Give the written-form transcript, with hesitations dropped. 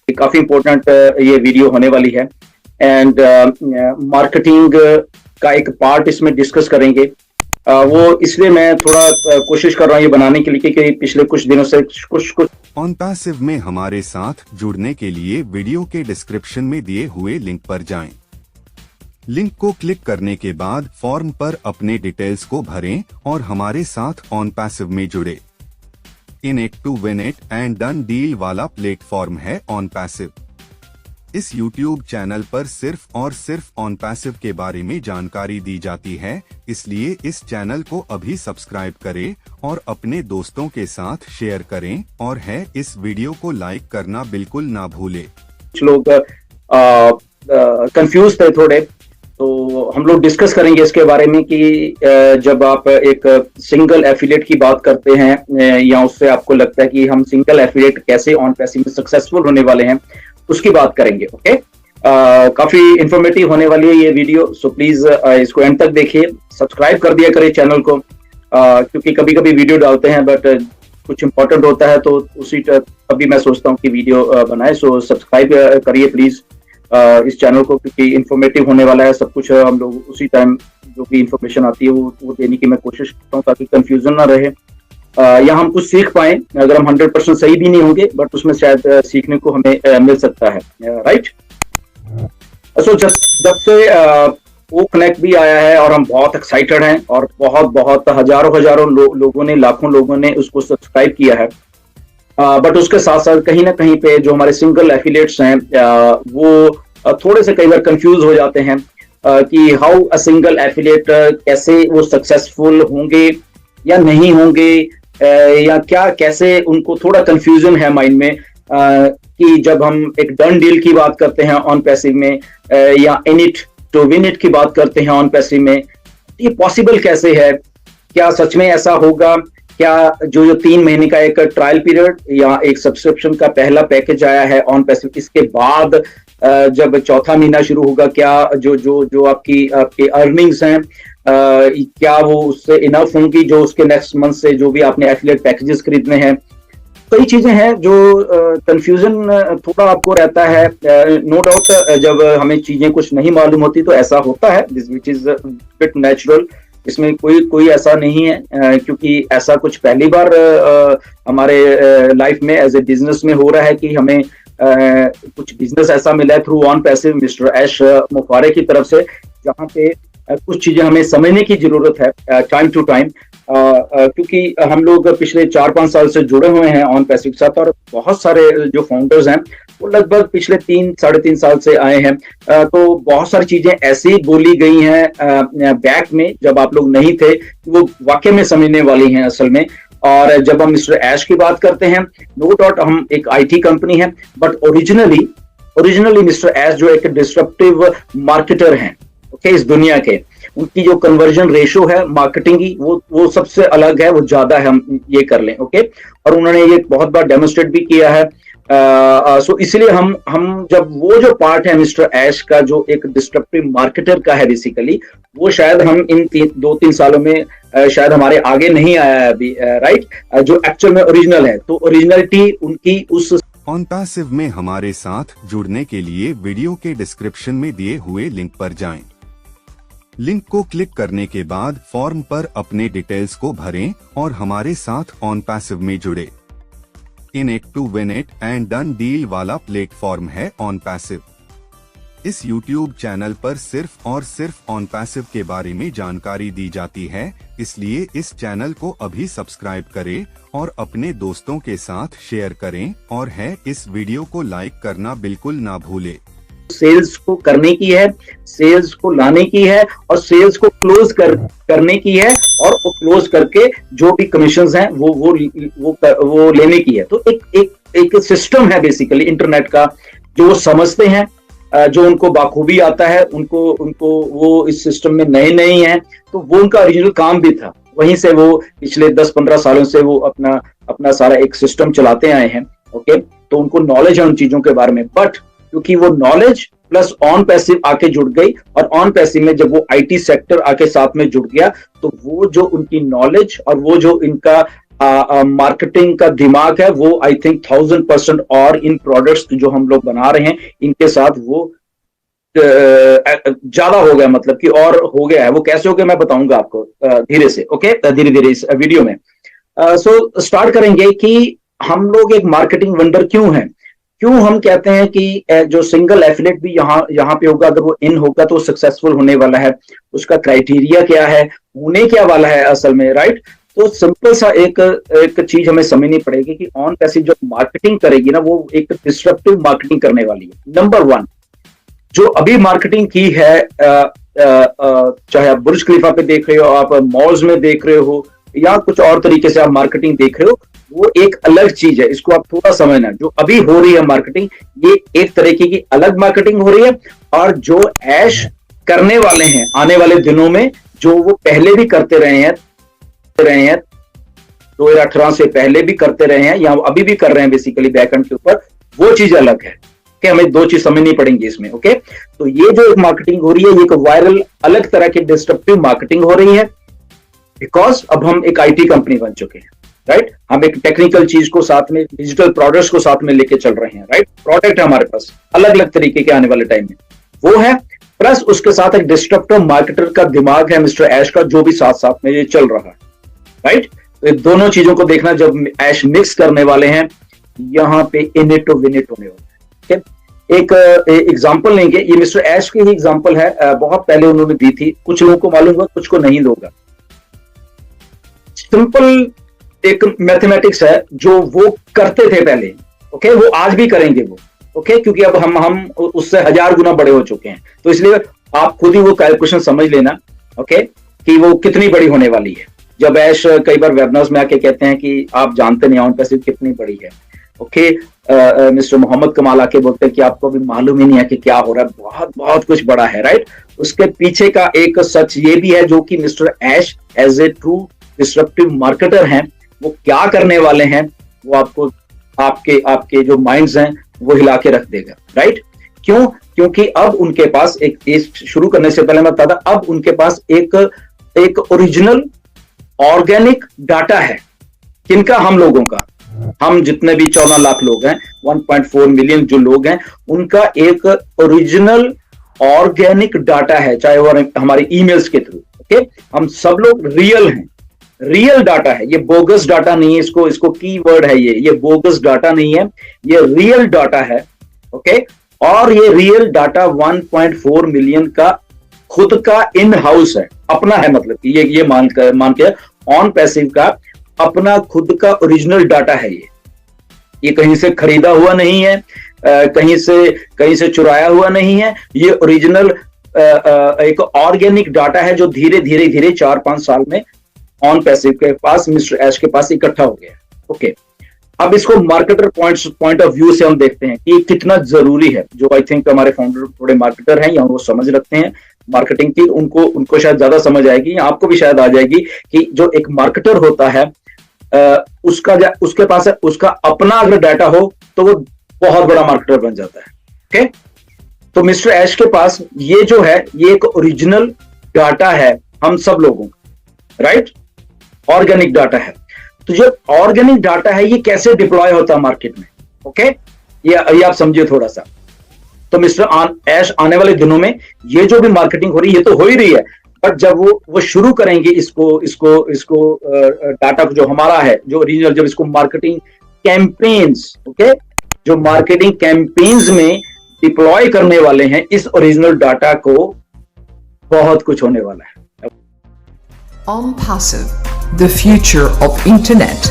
काफी इम्पोर्टेंट ये वीडियो होने वाली है एंड मार्केटिंग का एक पार्ट इसमें डिस्कस करेंगे। वो इसलिए मैं थोड़ा कोशिश कर रहा हूँ ये बनाने के लिए कि पिछले कुछ दिनों से कुछ OnPassive में हमारे साथ जुड़ने के लिए वीडियो के डिस्क्रिप्शन में दिए हुए लिंक पर जाएं। लिंक को क्लिक करने के बाद फॉर्म पर अपने डिटेल्स को भरें और हमारे साथ OnPassive में जुड़े। In it to win it and done deal वाला प्लेटफॉर्म है OnPassive। इस YouTube चैनल पर सिर्फ और सिर्फ OnPassive के बारे में जानकारी दी जाती है, इसलिए इस चैनल को अभी सब्सक्राइब करें और अपने दोस्तों के साथ शेयर करें और है इस वीडियो को लाइक करना बिल्कुल ना भूले। कुछ लोग कंफ्यूज थे थोड़े, तो हम लोग डिस्कस करेंगे इसके बारे में कि जब आप एक सिंगल एफिलिएट की बात करते हैं या उससे आपको लगता है कि हम सिंगल एफिलिएट कैसे OnPassive में सक्सेसफुल होने वाले हैं, उसकी बात करेंगे। ओके, काफी इंफॉर्मेटिव होने वाली है ये वीडियो, सो प्लीज इसको एंड तक देखिए। सब्सक्राइब कर दिया करें चैनल को, क्योंकि कभी कभी वीडियो डालते हैं बट कुछ इंपॉर्टेंट होता है तो उसी तभी मैं सोचता हूँ कि वीडियो बनाए। सो सब्सक्राइब करिए प्लीज इस चैनल को, क्योंकि इंफॉर्मेटिव होने वाला है सब कुछ। हम लोग उसी टाइम जो भी इंफॉर्मेशन आती है वो देने की मैं कोशिश करता हूँ ताकि कंफ्यूजन ना रहे या हम कुछ सीख पाए। अगर हम 100% सही भी नहीं होंगे बट उसमें शायद सीखने को हमें मिल सकता है। राइट, सो जब से वो कनेक्ट भी आया है और हम बहुत एक्साइटेड हैं और बहुत हजारों लोगों ने, लाखों लोगों ने उसको सब्सक्राइब किया है। बट उसके साथ साथ कहीं ना कहीं पे जो हमारे सिंगल एफिलिएट्स हैं वो थोड़े से कई बार कंफ्यूज हो जाते हैं कि हाउ अ सिंगल एफिलिएट, कैसे वो सक्सेसफुल होंगे या नहीं होंगे, या क्या कैसे उनको थोड़ा कंफ्यूजन है माइंड में कि जब हम एक डन डील की बात करते हैं OnPassive में या in it to win it की बात करते हैं OnPassive में, ये पॉसिबल कैसे है? क्या सच में ऐसा होगा? क्या जो 3 महीने का एक ट्रायल पीरियड या एक सब्सक्रिप्शन का पहला पैकेज आया है OnPassive, इसके बाद जब चौथा महीना शुरू होगा, क्या जो आपकी अर्निंग्स हैं क्या वो उससे इनफ होंगी जो उसके नेक्स्ट मंथ से जो भी आपने एफिलिएट पैकेजेस खरीदने हैं? कई चीजें हैं जो कंफ्यूजन थोड़ा आपको रहता है। नो डाउट जब हमें चीजें कुछ नहीं मालूम होती तो ऐसा होता है, विच इज बिट नेचुरल। इसमें कोई ऐसा नहीं है क्योंकि ऐसा कुछ पहली बार हमारे लाइफ में एज ए बिजनेस में हो रहा है कि हमें कुछ बिजनेस ऐसा मिला है थ्रू OnPassive मिस्टर ऐश मुफारे की तरफ से, जहाँ पे कुछ चीजें हमें समझने की जरूरत है टाइम टू टाइम, क्योंकि हम लोग पिछले 4-5 साल से जुड़े हुए हैं OnPassive के साथ और बहुत सारे जो फाउंडर्स हैं वो लगभग पिछले 3-3.5 साल से आए हैं। तो बहुत सारी चीजें ऐसी बोली गई हैं बैक में जब आप लोग नहीं थे, वो वाकई में समझने वाली हैं असल में। और जब हम मिस्टर ऐश की बात करते हैं, नो डाउट हम एक IT कंपनी है, बट ओरिजिनली मिस्टर ऐश जो एक डिस्ट्रप्टिव मार्केटर हैं इस दुनिया के, उनकी जो कन्वर्जन रेशो है मार्केटिंग की वो सबसे अलग है, वो ज्यादा है, हम ये कर लें। ओके, और उन्होंने ये बहुत बार डेमोन्स्ट्रेट भी किया है। सो इसलिए हम जब वो जो पार्ट है मिस्टर ऐश का जो एक डिस्ट्रप्टिव मार्केटर का है बेसिकली, वो शायद हम इन 2-3 सालों में शायद हमारे आगे नहीं आया है अभी, राइट, जो एक्चुअल में ओरिजिनल है। तो ओरिजिनलिटी उनकी उस OnPassive में हमारे साथ जुड़ने के लिए वीडियो के डिस्क्रिप्शन में दिए हुए लिंक पर जाएं। लिंक को क्लिक करने के बाद फॉर्म पर अपने डिटेल्स को भरें और हमारे साथ OnPassive में जुड़े। In it to win it and done deal वाला प्लेटफॉर्म है OnPassive। इस YouTube चैनल पर सिर्फ और सिर्फ OnPassive के बारे में जानकारी दी जाती है, इसलिए इस चैनल को अभी सब्सक्राइब करें और अपने दोस्तों के साथ शेयर करें और है इस वीडियो को लाइक करना बिल्कुल ना भूले। सेल्स को करने की है, सेल्स को लाने की है और सेल्स को क्लोज करने की है, और वो क्लोज करके जो भी कमीशंस हैं वो लेने की है। तो एक सिस्टम है बेसिकली इंटरनेट का, जो वो समझते हैं, जो उनको बाखूबी आता है, उनको वो इस सिस्टम में नए हैं, तो वो उनका ओरिजिनल काम भी था। वहीं से वो पिछले 10-15 सालों से वो अपना सारा एक सिस्टम चलाते आए हैं। ओके, तो उनको नॉलेज है उन चीजों के बारे में, बट क्योंकि वो नॉलेज प्लस ऑन पैसिव आके जुड़ गई, और ऑन पैसिव में जब वो आईटी सेक्टर आके साथ में जुड़ गया, तो वो जो उनकी नॉलेज और वो जो इनका मार्केटिंग का दिमाग है, वो आई थिंक 1000% और इन प्रोडक्ट्स जो हम लोग बना रहे हैं इनके साथ वो ज्यादा हो गया, मतलब कि और हो गया है। वो कैसे हो गया मैं बताऊंगा आपको धीरे से, ओके, धीरे धीरे इस वीडियो में। सो स्टार्ट करेंगे कि हम लोग एक मार्केटिंग वेंडर क्यों हैं, क्यों हम कहते हैं कि जो सिंगल एफिलिएट भी यहाँ पे होगा, अगर वो इन होगा तो सक्सेसफुल होने वाला है, उसका क्राइटेरिया क्या है, होने क्या वाला है असल में, राइट। तो सिंपल सा एक चीज हमें समझनी पड़ेगी कि ऑन पैसिव जो मार्केटिंग करेगी ना, वो एक डिस्ट्रप्टिव मार्केटिंग करने वाली है। नंबर वन, जो अभी मार्केटिंग की है, चाहे आप बुर्ज खलीफा पे देख रहे हो, आप मॉल्स में देख रहे हो, या कुछ और तरीके से आप मार्केटिंग देख रहे हो, वो एक अलग चीज है, इसको आप थोड़ा समझना। जो अभी हो रही है मार्केटिंग, ये एक तरीके की अलग मार्केटिंग हो रही है, और जो ऐश करने वाले हैं आने वाले दिनों में, जो वो पहले भी करते रहे हैं 2018 से पहले भी करते रहे हैं, या अभी भी कर रहे हैं बेसिकली बैकएंड के ऊपर, वो चीज अलग है। कि हमें दो चीज समझनी पड़ेंगी इसमें, ओके। तो ये जो एक मार्केटिंग हो रही है, ये एक वायरल अलग तरह की डिस्ट्रप्टिव मार्केटिंग हो रही है, बिकॉज अब हम एक आईटी कंपनी बन चुके हैं, राइट। हम एक टेक्निकल चीज को साथ में, डिजिटल प्रोडक्ट्स को साथ में लेके चल रहे हैं, राइट। प्रोडक्ट है हमारे पास अलग अलग तरीके के आने वाले टाइम में, वो है। प्लस उसके साथ एक डिस्ट्रप्टिव मार्केटर का दिमाग है मिस्टर ऐश का, जो भी साथ साथ में ये चल रहा है, राइट। तो दोनों चीजों को देखना, जब ऐश मिक्स करने वाले हैं, यहां पे in it to win it होने वाला है। एक एग्जांपल लेंगे, ये मिस्टर ऐश की ही एग्जांपल है, बहुत पहले उन्होंने दी थी, कुछ लोगों को मालूम होगा, कुछ को नहीं होगा। सिंपल एक मैथमेटिक्स है जो वो करते थे पहले, ओके, वो आज भी करेंगे वो, ओके, क्योंकि अब हम उससे 1000 गुना बड़े हो चुके हैं, तो इसलिए आप खुद ही वो कैलकुलेशन समझ लेना, ओके, कि वो कितनी बड़ी होने वाली है। जब ऐश कई बार वेबिनार्स में आके कहते हैं कि आप जानते नहीं ऑन पैसिव कितनी बड़ी है, ओके, मिस्टर मोहम्मद कमाल आके बोलते हैं कि आपको भी मालूम ही नहीं है कि क्या हो रहा है, बहुत बहुत कुछ बड़ा है, राइट। उसके पीछे का एक सच ये भी है, जो कि mister Ash as a true disruptive marketer हैं, वो क्या करने वाले हैं, वो आपको आपके जो माइंड्स हैं वो हिला के रख देगा, राइट। क्यों? क्योंकि अब उनके पास एक शुरू करने से पहले मैं बता था, अब उनके पास एक ओरिजिनल ऑर्गेनिक डाटा है। किनका? हम लोगों का। हम जितने भी 14 लाख लोग हैं, 1.4 मिलियन जो लोग हैं, उनका एक ओरिजिनल ऑर्गेनिक डाटा है, चाहे वो हमारे ईमेल्स के थ्रू, ओके। हम सब लोग रियल हैं, रियल डाटा है, ये बोगस डाटा नहीं है। इसको कीवर्ड है, ये बोगस डाटा नहीं है, ये रियल डाटा है, ओके। और ये रियल डाटा 1.4 मिलियन का खुद का इन हाउस है, अपना है, मतलब कि ये मान के ऑन पैसिव का अपना खुद का ओरिजिनल डाटा है। ये कहीं से खरीदा हुआ नहीं है, कहीं से चुराया हुआ नहीं है, ये ओरिजिनल एक ऑर्गेनिक डाटा है, जो धीरे धीरे 4-5 साल में ऑन पैसिव के पास, मिस्टर ऐश के पास इकट्ठा हो गया, ओके। अब इसको मार्केटर पॉइंट ऑफ व्यू से हम देखते हैं कि कितना जरूरी है। जो आई थिंक हमारे फाउंडर थोड़े मार्केटर हैं या वो समझ रखते हैं मार्केटिंग की, उनको शायद ज्यादा समझ आएगी, या आपको भी शायद आ जाएगी कि जो एक मार्केटर होता है, उसके पास है, उसका अपना अगर डाटा हो तो वो बहुत बड़ा मार्केटर बन जाता है, ओके। तो मिस्टर ऐश के पास ये जो है, ये एक ओरिजिनल डाटा है हम सब लोगों का, राइट, ऑर्गेनिक डाटा है। तो जो ऑर्गेनिक डाटा है, ये कैसे डिप्लॉय होता है मार्केट में, ओके, ये आप समझिए थोड़ा सा। तो मिस्टर ऐश आने वाले दिनों में ये जो भी मार्केटिंग हो रही है, ये तो हो ही रही है, बट जब वो शुरू करेंगे इसको डाटा जो हमारा है, जो ओरिजिनल, जब इसको मार्केटिंग कैंपेन्स, ओके, जो मार्केटिंग कैंपेन्स में डिप्लॉय करने वाले हैं इस ओरिजिनल डाटा को, बहुत कुछ होने वाला है। OnPassive, the future of internet.